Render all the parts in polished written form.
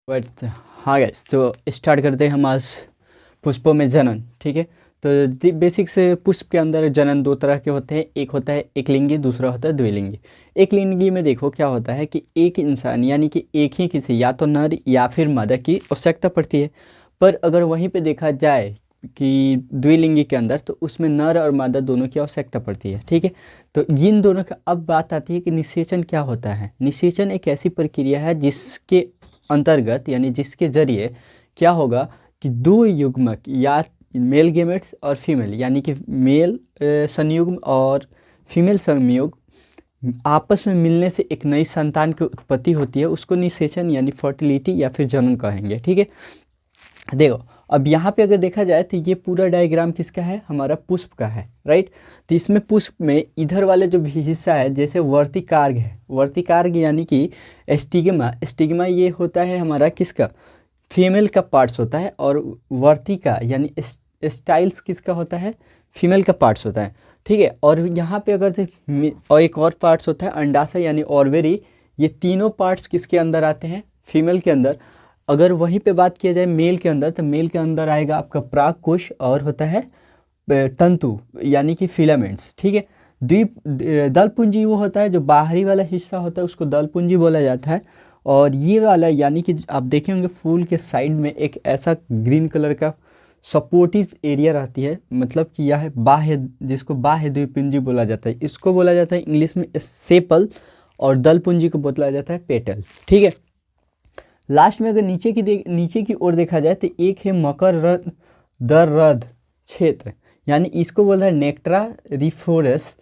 But हाँ guys, तो start करते हैं हम आज पुष्पों में जनन। ठीक है, तो बेसिक से पुष्प के अंदर जनन दो तरह के होते हैं। एक होता है एकलिंगी, दूसरा होता है द्विलिंगी। एकलिंगी में देखो क्या होता है कि एक इंसान यानी कि एक ही किसी या तो नर या फिर मादा की आवश्यकता पड़ती है। पर अगर वहीं पे देखा जाए कि द्विलिंगी के अंदर, तो उसमें नर और मादा दोनों की आवश्यकता पड़ती है। ठीक है, तो इन दोनों का अब बात आती है कि निषेचन क्या होता है। निषेचन एक ऐसी प्रक्रिया है जिसके अंतर्गत यानी जिसके जरिए क्या होगा कि दो युग्मक या मेल गेमेट्स और फीमेल यानी कि मेल संयुग्म और फीमेल संयुग्म आपस में मिलने से एक नई संतान की उत्पत्ति होती है। उसको निषेचन यानी फर्टिलिटी या फिर जनन कहेंगे। ठीक है, देखो अब यहाँ पे अगर देखा जाए तो ये पूरा डायग्राम किसका है, हमारा पुष्प का है, राइट। तो इसमें पुष्प में इधर वाले जो भी हिस्सा है जैसे वर्तिकार्ग है, वर्तिकार्ग यानी कि स्टिग्मा, स्टिग्मा ये होता है हमारा किसका, फीमेल का पार्ट्स होता है। और वर्तिका यानी स्टाइल्स किसका होता है, फीमेल का पार्ट्स होता है। ठीक है, और यहाँ पे अगर और एक और पार्ट्स होता है अंडाशय यानी ऑर्वेरी। ये तीनों पार्ट्स किसके अंदर आते हैं, फीमेल के अंदर। अगर वहीं पे बात किया जाए मेल के अंदर, तो मेल के अंदर आएगा आपका परागकोश और होता है तंतु यानी कि फिलामेंट्स। ठीक है, दलपुंजी वो होता है जो बाहरी वाला हिस्सा होता है, उसको दलपुंजी बोला जाता है। और ये वाला यानी कि आप देखे होंगे फूल के साइड में एक ऐसा ग्रीन कलर का सपोर्टिव एरिया रहती है, मतलब कि यह बाह्य, जिसको बाह्य द्विपुंजी बोला जाता है। इसको बोला जाता है इंग्लिश में सेपल, और दलपुंजी को बोला जाता है पेटल। ठीक है, लास्ट में अगर नीचे की ओर देखा जाए तो एक है मकरंद क्षेत्र, यानी इसको बोलता है नेक्ट्रा रिफोरस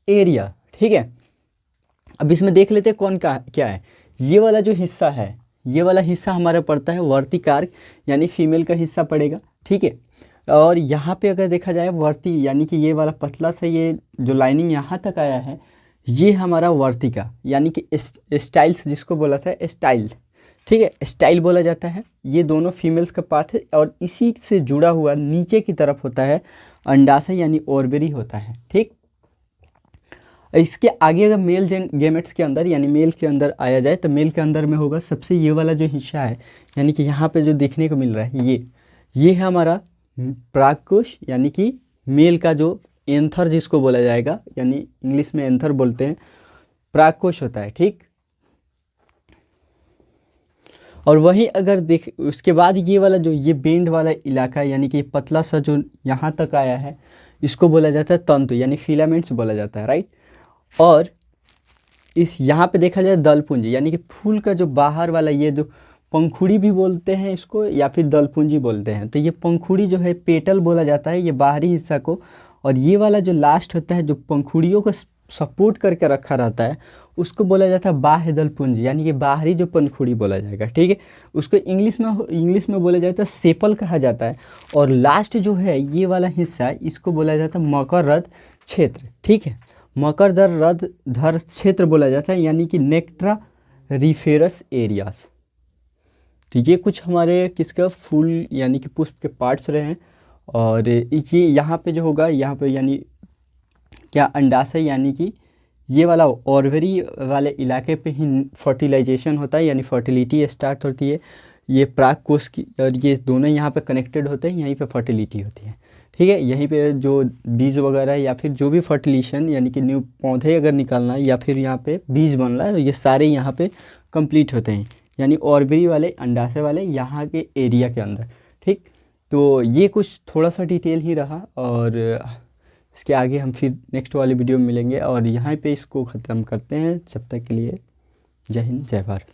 एरिया। ठीक है, अब इसमें देख लेते हैं कौन का क्या है। ये वाला जो हिस्सा है, ये वाला हिस्सा हमारा पड़ता है वर्तिकार्ग यानी फीमेल का हिस्सा पड़ेगा। ठीक है, और यहाँ पे अगर देखा जाए वर्ती यानी कि ये वाला पतला सा ये जो लाइनिंग यहाँ तक आया है, ये हमारा वर्तिका यानी कि स्टाइल्स जिसको बोला था स्टाइल। ठीक है, स्टाइल बोला जाता है। ये दोनों फीमेल्स का पार्ट है, और इसी से जुड़ा हुआ नीचे की तरफ होता है अंडाशय यानी ओवरी होता है। ठीक, इसके आगे अगर मेल गेमेट्स के अंदर यानी मेल के अंदर आया जाए, तो मेल के अंदर में होगा सबसे ये वाला जो हिस्सा है, यानी कि यहाँ पे जो देखने को मिल रहा है ये है हमारा परागकोश यानी कि मेल का जो एंथर जिसको बोला जाएगा, यानी इंग्लिश में एंथर बोलते हैं, परागकोश होता है। ठीक, और वही अगर देख उसके बाद ये वाला जो ये बेंड वाला इलाका यानी कि पतला सा जो यहाँ तक आया है, इसको बोला जाता है तंतु यानी फिलामेंट्स बोला जाता है, राइट। और इस यहाँ पे देखा जाए दलपुंजी यानी कि फूल का जो बाहर वाला ये जो पंखुड़ी भी बोलते हैं इसको, या फिर दलपुंजी बोलते हैं। तो ये पंखुड़ी जो है पेटल बोला जाता है ये बाहरी हिस्सा को, और ये वाला जो लास्ट होता है जो पंखुड़ियों को सपोर्ट करके रखा रहता है, उसको बोला जाता है बाह्य दलपुंजी यानी कि बाहरी जो पंखुड़ी बोला जाएगा। ठीक है, उसको इंग्लिश में बोला जाता है सेपल कहा जाता है। और लास्ट जो है ये वाला हिस्सा, इसको बोला जाता है मकरंद क्षेत्र। ठीक है, मकरंद क्षेत्र बोला जाता है यानी कि नेक्ट्रा रिफेरस एरियाज। तो ये कुछ हमारे किसका फूल यानी कि पुष्प के पार्ट्स रहे हैं। और ये यहाँ पे जो होगा, यहाँ पे यानी क्या अंडाशय यानी कि ये वाला ओवरी वाले इलाके पे ही फर्टिलाइजेशन होता है यानी फर्टिलिटी स्टार्ट होती है। ये परागकोश की, और ये दोनों यहाँ पे कनेक्टेड होते हैं, यहीं पे फर्टिलिटी होती है। ठीक है, यहीं पे जो बीज वगैरह या फिर जो भी फर्टिलेशन यानी कि न्यू पौधे अगर निकलना है या फिर यहाँ पे बीज बन रहा है, तो ये सारे यहाँ पे कंप्लीट होते हैं यानी ओवरी वाले अंडाशय वाले यहाँ के एरिया के अंदर। ठीक, तो ये कुछ थोड़ा सा डिटेल ही रहा, और इसके आगे हम फिर नेक्स्ट वाली वीडियो में मिलेंगे, और यहाँ पे इसको ख़त्म करते हैं। जब तक के लिए जय हिंद जय भारत।